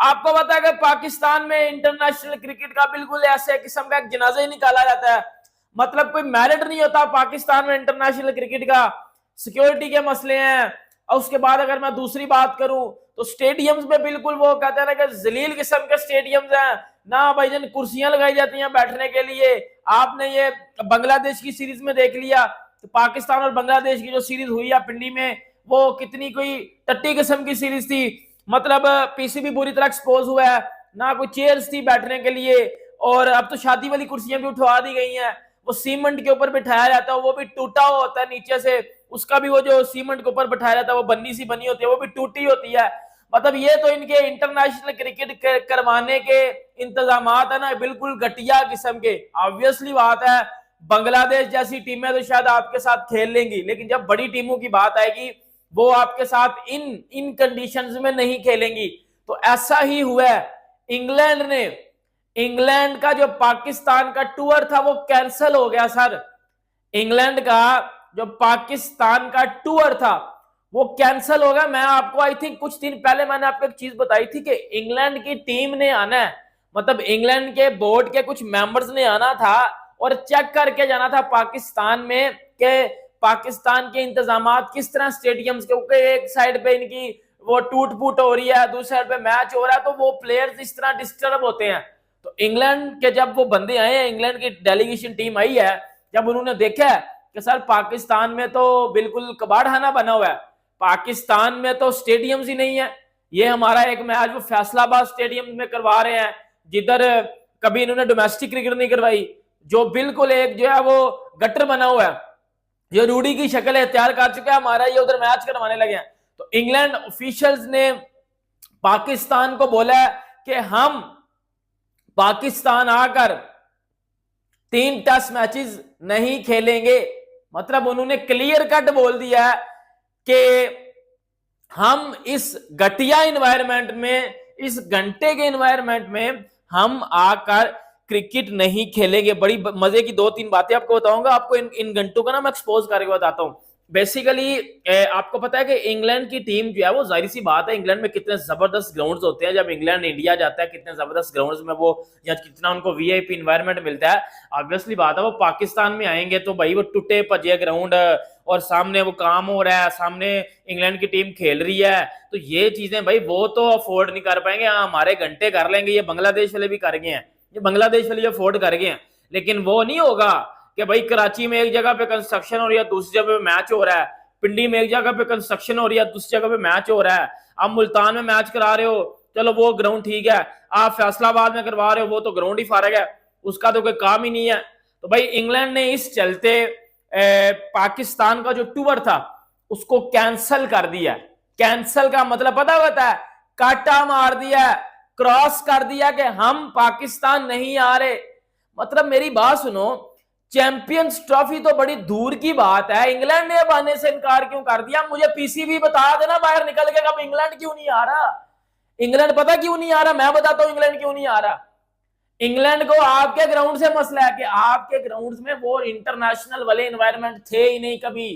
आपको पता है कि पाकिस्तान में इंटरनेशनल क्रिकेट का बिल्कुल ऐसे किस्म का एक जनाजा ही निकाला जाता है। मतलब कोई मेरिट नहीं होता पाकिस्तान में इंटरनेशनल क्रिकेट का, सिक्योरिटी के मसले हैं। और उसके बाद अगर मैं दूसरी बात करूं तो स्टेडियम्स में बिल्कुल वो कहते हैं ना कि जलील किस्म के स्टेडियम्स हैं ना भाई, जन कुर्सियां लगाई जाती हैं बैठने के लिए। आपने ये बांग्लादेश की सीरीज में देख लिया, तो पाकिस्तान और बांग्लादेश की जो सीरीज हुई है पिंडी में, वो कितनी कोई टट्टी किस्म की सीरीज थी। मतलब पीसीबी बुरी तरह एक्सपोज हुआ है, ना कोई चेयर्स थी बैठने के लिए। और अब तो शादी वाली कुर्सियां भी उठवा दी गई हैं, वो सीमेंट के ऊपर बिठाया जाता है, वो भी टूटा हुआ होता है नीचे से, उसका भी वो जो सीमेंट के ऊपर बिठाया जाता है वो बन्नी सी बनी होती है, वो भी टूटी होती है। मतलब ये तो इनके इंटरनेशनल क्रिकेट करवाने के इंतजाम है ना, बिल्कुल घटिया किस्म के। ऑब्वियसली बात है बांग्लादेश जैसी टीमें तो शायद आपके साथ खेल लेंगी, लेकिन जब बड़ी टीमों की बात आएगी वो आपके साथ इन कंडीशंस में नहीं खेलेंगी। तो ऐसा ही हुआ है। इंग्लैंड ने, इंग्लैंड का जो पाकिस्तान का टूर था वो कैंसिल हो गया सर। इंग्लैंड का जो पाकिस्तान का टूर था वो कैंसिल हो गया। मैं आपको आई थिंक कुछ दिन पहले मैंने आपको एक चीज बताई थी कि इंग्लैंड की टीम ने आना है, मतलब इंग्लैंड के बोर्ड के कुछ मेंबर्स ने आना था और चेक करके जाना था पाकिस्तान में कि पाकिस्तान के इंतजामात किस तरह स्टेडियम्स के, क्योंकि एक साइड पे इनकी वो टूट फूट हो रही है, दूसरी साइड पे मैच हो रहा है, तो वो प्लेयर्स इस तरह डिस्टर्ब होते हैं। तो इंग्लैंड के जब वो बंदे आए हैं, इंग्लैंड की डेलीगेशन टीम आई है, जब उन्होंने देखा है कि सर पाकिस्तान में तो बिल्कुल कबाड़खाना बना हुआ है, पाकिस्तान में तो स्टेडियम्स ही नहीं है। ये हमारा एक मैच वो फैसलाबाद स्टेडियम में करवा रहे हैं, जिधर कभी इन्होंने डोमेस्टिक क्रिकेट नहीं करवाई, जो बिल्कुल एक जो है वो गटर बना हुआ है, जो रूडी की शक्ल इख्तियार कर चुका है हमारा, ये उधर मैच करवाने लगे हैं। तो इंग्लैंड ऑफिशियल्स ने पाकिस्तान को बोला है कि हम पाकिस्तान आकर 3 टेस्ट मैचेस नहीं खेलेंगे। मतलब उन्होंने क्लियर कट बोल दिया है कि हम इस घटिया इन्वायरमेंट में, इस घंटे के इन्वायरमेंट में हम आकर क्रिकेट नहीं खेलेंगे। बड़ी मजे की 2-3 बातें आपको बताऊंगा, आपको इन घंटों का ना मैं एक्सपोज करके बताता हूं। बेसिकली आपको पता है कि इंग्लैंड की टीम जो है वो, जाहिर सी बात है इंग्लैंड में कितने जबरदस्त ग्राउंड्स होते हैं, जब इंग्लैंड इंडिया जाता है कितने जबरदस्त ग्राउंड्स में वो, या कितना उनको वीआईपी इन्वायरमेंट मिलता है। ऑब्वियसली बात है वो पाकिस्तान में आएंगे तो भाई वो टूटे भजे ग्राउंड और सामने वो काम हो रहा है, सामने इंग्लैंड की टीम खेल रही है, तो ये चीजें भाई वो तो अफोर्ड नहीं कर पाएंगे। हाँ हमारे घंटे कर लेंगे, ये बांग्लादेश वाले भी कर गए हैं, ये बांग्लादेश वाले अफोर्ड कर गए हैं, लेकिन वो नहीं होगा कि भाई कराची में एक जगह पे कंस्ट्रक्शन हो रही है, दूसरी जगह पे मैच हो रहा है, पिंडी में एक जगह पे कंस्ट्रक्शन हो रही है, दूसरी जगह पे मैच हो रहा है, आप मुल्तान में मैच करा रहे हो, चलो वो ग्राउंड ठीक है, आप फैसलाबाद में करवा रहे हो, वो तो ग्राउंड ही फारग है, उसका तो कोई काम ही नहीं है। तो भाई इंग्लैंड ने इस चलते पाकिस्तान का जो टूर था उसको कैंसिल कर दिया। कैंसिल का मतलब पता है, काटा मार दिया, क्रॉस कर दिया कि हम पाकिस्तान नहीं आ रहे। मतलब मेरी बात सुनो, चैंपियंस ट्रॉफी तो बड़ी दूर की बात है, इंग्लैंड ने अब आने से इनकार क्यों कर दिया? मुझे पीसीबी बता देना बाहर निकल के, अब इंग्लैंड क्यों नहीं आ रहा? इंग्लैंड पता क्यों नहीं आ रहा? मैं बताता हूं इंग्लैंड क्यों नहीं आ रहा। इंग्लैंड को आपके ग्राउंड से मसला है कि आपके ग्राउंड में वो इंटरनेशनल वाले एनवायरनमेंट थे ही नहीं कभी।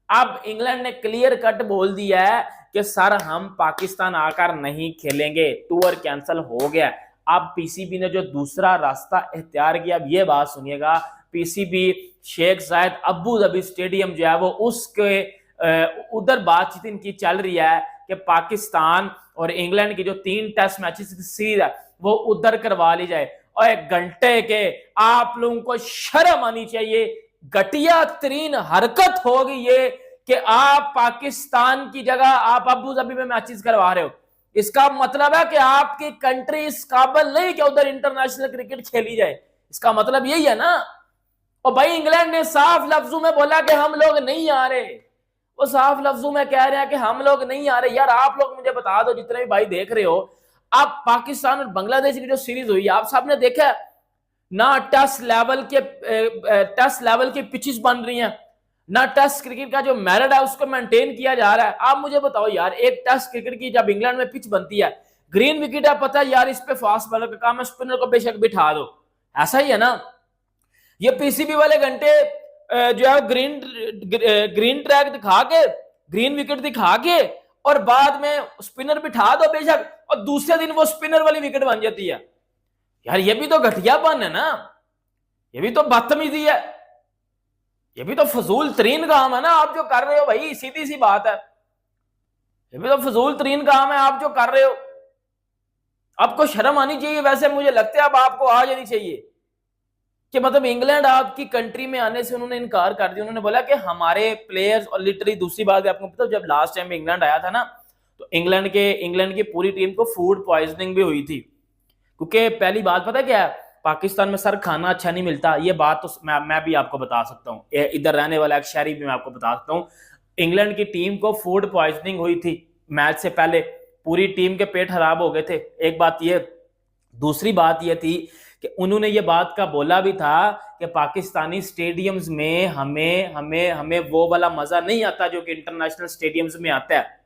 अब इंग्लैंड ने क्लियर कट बोल दिया है कि सर हम पाकिस्तान आकर नहीं खेलेंगे, टूर कैंसिल हो गया। अब पीसीबी ने जो दूसरा रास्ता इख्तियार किया, अब ये बात सुनिएगा, पीसीबी शेख जायद अबू धाबी स्टेडियम जो है वो उसके उधर बातचीत इनकी चल रही है कि पाकिस्तान और इंग्लैंड की जो 3 टेस्ट मैचेस की सीरीज है वो उधर करवा ली जाए। और एक घंटे के, आप लोगों को शर्म आनी चाहिए, घटिया तरीन हरकत होगी ये कि आप पाकिस्तान की जगह आप अबू धाबी में मैचेस करवा रहे हो। इसका मतलब है कि आपकी कंट्री इस काबिल नहीं कि उधर इंटरनेशनल क्रिकेट खेली जाए, इसका मतलब यही है ना। और भाई इंग्लैंड ने साफ लफ्जों में बोला कि हम लोग नहीं आ रहे, वो साफ लफ्जों में कह रहे हैं कि हम लोग नहीं आ रहे। यार आप लोग मुझे बता दो, जितने भी भाई देख रहे हो, आप पाकिस्तान और बांग्लादेश की जो सीरीज हुई आप सबने देखा ना, टेस्ट लेवल की पिचेस बन रही हैं, ना टेस्ट क्रिकेट का जो मेरिट है उसको मेंटेन किया जा रहा है। आप मुझे बताओ यार, एक टेस्ट क्रिकेट की जब इंग्लैंड में पिच बनती है, ग्रीन विकेट है, पता है यार इस पे फास्ट बॉलर का काम है, स्पिनर को बेशक बिठा दो, ऐसा ही है ना। ये पीसीबी वाले घंटे जो है ग्रीन ट्रैक दिखा के, ग्रीन विकेट दिखा के और बाद में स्पिनर बिठा दो बेशक, और दूसरे दिन वो स्पिनर वाली विकेट बन जाती है। यार ये भी तो घटियापन है ना, ये भी तो बदतमीजी है, ये भी तो फजूल तरीन काम है ना आप जो कर रहे हो भाई, सीधी सी बात है, ये भी तो फजूल तरीन काम है आप जो कर रहे हो। आपको शर्म आनी चाहिए। वैसे मुझे लगता है अब आपको आ जानी चाहिए कि मतलब इंग्लैंड आपकी कंट्री में आने से उन्होंने इनकार कर दिया। उन्होंने बोला कि हमारे प्लेयर्स, और लिटरली दूसरी बात आपको पता, जब लास्ट टाइम इंग्लैंड आया था ना, तो इंग्लैंड की पूरी टीम को फूड पॉइजनिंग भी हुई थी। क्योंकि पहली बात पता क्या है, पाकिस्तान में सर खाना अच्छा नहीं मिलता, ये बात तो मैं भी आपको बता सकता हूँ, इधर रहने वाला एक शहरी भी मैं आपको बता सकता हूँ। इंग्लैंड की टीम को फूड पॉइजनिंग हुई थी मैच से पहले, पूरी टीम के पेट खराब हो गए थे। एक बात ये, दूसरी बात ये थी कि उन्होंने ये बात का बोला भी था कि पाकिस्तानी स्टेडियम्स में हमें हमें हमें वो वाला मजा नहीं आता जो कि इंटरनेशनल स्टेडियम्स में आता है।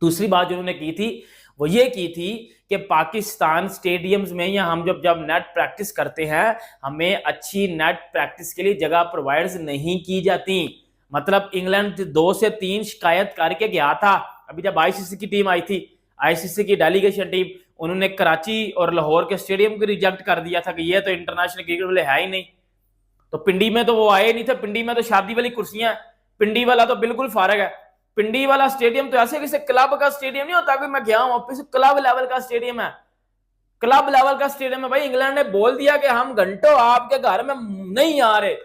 दूसरी बात जो उन्होंने की थी वो ये की थी कि पाकिस्तान स्टेडियम्स में या हम जब नेट प्रैक्टिस करते हैं, हमें अच्छी नेट प्रैक्टिस के लिए जगह प्रोवाइड नहीं की जाती। मतलब इंग्लैंड 2 से 3 शिकायत करके गया था। अभी जब आईसीसी की टीम आई थी, आईसीसी की डेलीगेशन टीम, उन्होंने कराची और लाहौर के स्टेडियम को रिजेक्ट कर दिया था कि ये तो इंटरनेशनल क्रिकेट वाले है ही नहीं। तो पिंडी में तो वो आए नहीं थे, पिंडी में तो शादी वाली कुर्सियां, पिंडी वाला तो बिल्कुल फारग है। पिंडी वाला स्टेडियम तो ऐसे किसी क्लब का स्टेडियम नहीं होता कि मैं गया हूं, क्लब लेवल का स्टेडियम है, क्लब लेवल का स्टेडियम है भाई। इंग्लैंड ने बोल दिया कि हम घंटों आपके घर में नहीं आ रहे,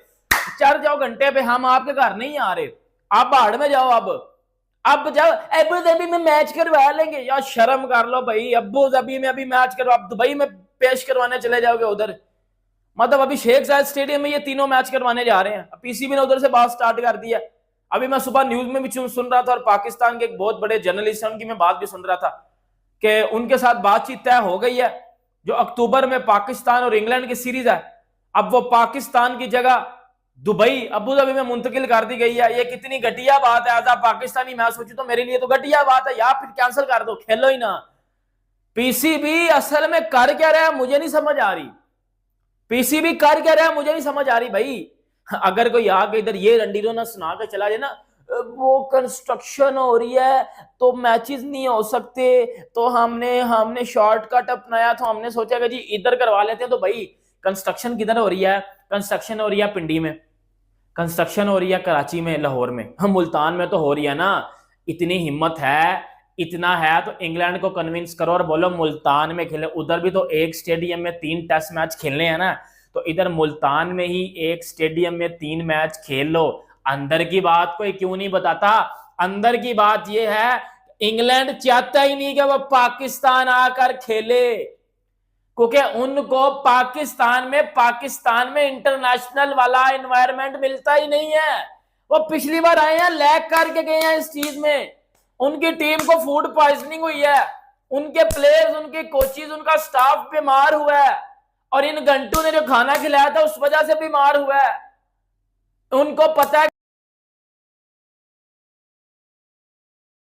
चढ़ जाओ घंटे पे, हम आपके घर नहीं आ रहे, आप बाहर में जाओ। अब जाओ अबू धाबी में मैच करवा लेंगे। यार शर्म कर लो भाई, अबू धाबी में अभी मैच करवा, आप दुबई में पेश करवाने चले जाओगे उधर। मतलब अभी शेख जायद स्टेडियम में ये तीनों मैच करवाने जा रहे हैं। पीसीबी ने उधर से बात स्टार्ट कर दिया। अभी मैं सुबह न्यूज में भी सुन रहा था, और पाकिस्तान के एक बहुत बड़े जर्नलिस्ट हैं, उनकी मैं बात भी सुन रहा था कि उनके साथ बातचीत तय हो गई है। जो अक्टूबर में पाकिस्तान और इंग्लैंड की सीरीज है, अब वो पाकिस्तान की जगह दुबई, अबू धाबी में मुंतकिल कर दी गई है। ये कितनी घटिया बात है। एज आ पाकिस्तानी मैं सोचूं तो मेरे लिए तो घटिया बात है। या फिर कैंसिल कर दो, खेलो ही ना। पीसीबी असल में कर क्या रहा है मुझे नहीं समझ आ रही, पीसीबी कर क्या रहा है मुझे नहीं समझ आ रही भाई। अगर कोई आके इधर ये रंडीरो ना सुना के चला जाए ना, वो कंस्ट्रक्शन हो रही है तो मैचेस नहीं हो सकते, तो हमने शॉर्टकट अपनाया, तो हमने सोचा कि जी इधर करवा लेते हैं। तो भाई कंस्ट्रक्शन किधर हो रही है? कंस्ट्रक्शन हो रही है पिंडी में, कंस्ट्रक्शन हो रही है कराची में, लाहौर में, हम मुल्तान में तो हो रही है ना। इतनी हिम्मत है, इतना है तो इंग्लैंड को कन्विंस करो और बोलो मुल्तान में खेले। उधर भी तो एक स्टेडियम में 3 टेस्ट मैच खेलने हैं ना, तो इधर मुल्तान में ही एक स्टेडियम में 3 मैच खेल लो। अंदर की बात कोई क्यों नहीं बताता? अंदर की बात यह है, इंग्लैंड चाहता ही नहीं कि वो पाकिस्तान आकर खेले, क्योंकि उनको पाकिस्तान में इंटरनेशनल वाला एनवायरनमेंट मिलता ही नहीं है। वो पिछली बार आए हैं, लैग करके गए हैं इस चीज में, उनकी टीम को फूड पॉइजनिंग हुई है, उनके प्लेयर्स, उनके कोचेस, उनका स्टाफ बीमार हुआ है, और इन घंटों ने जो खाना खिलाया था उस वजह से बीमार हुआ है। उनको पता है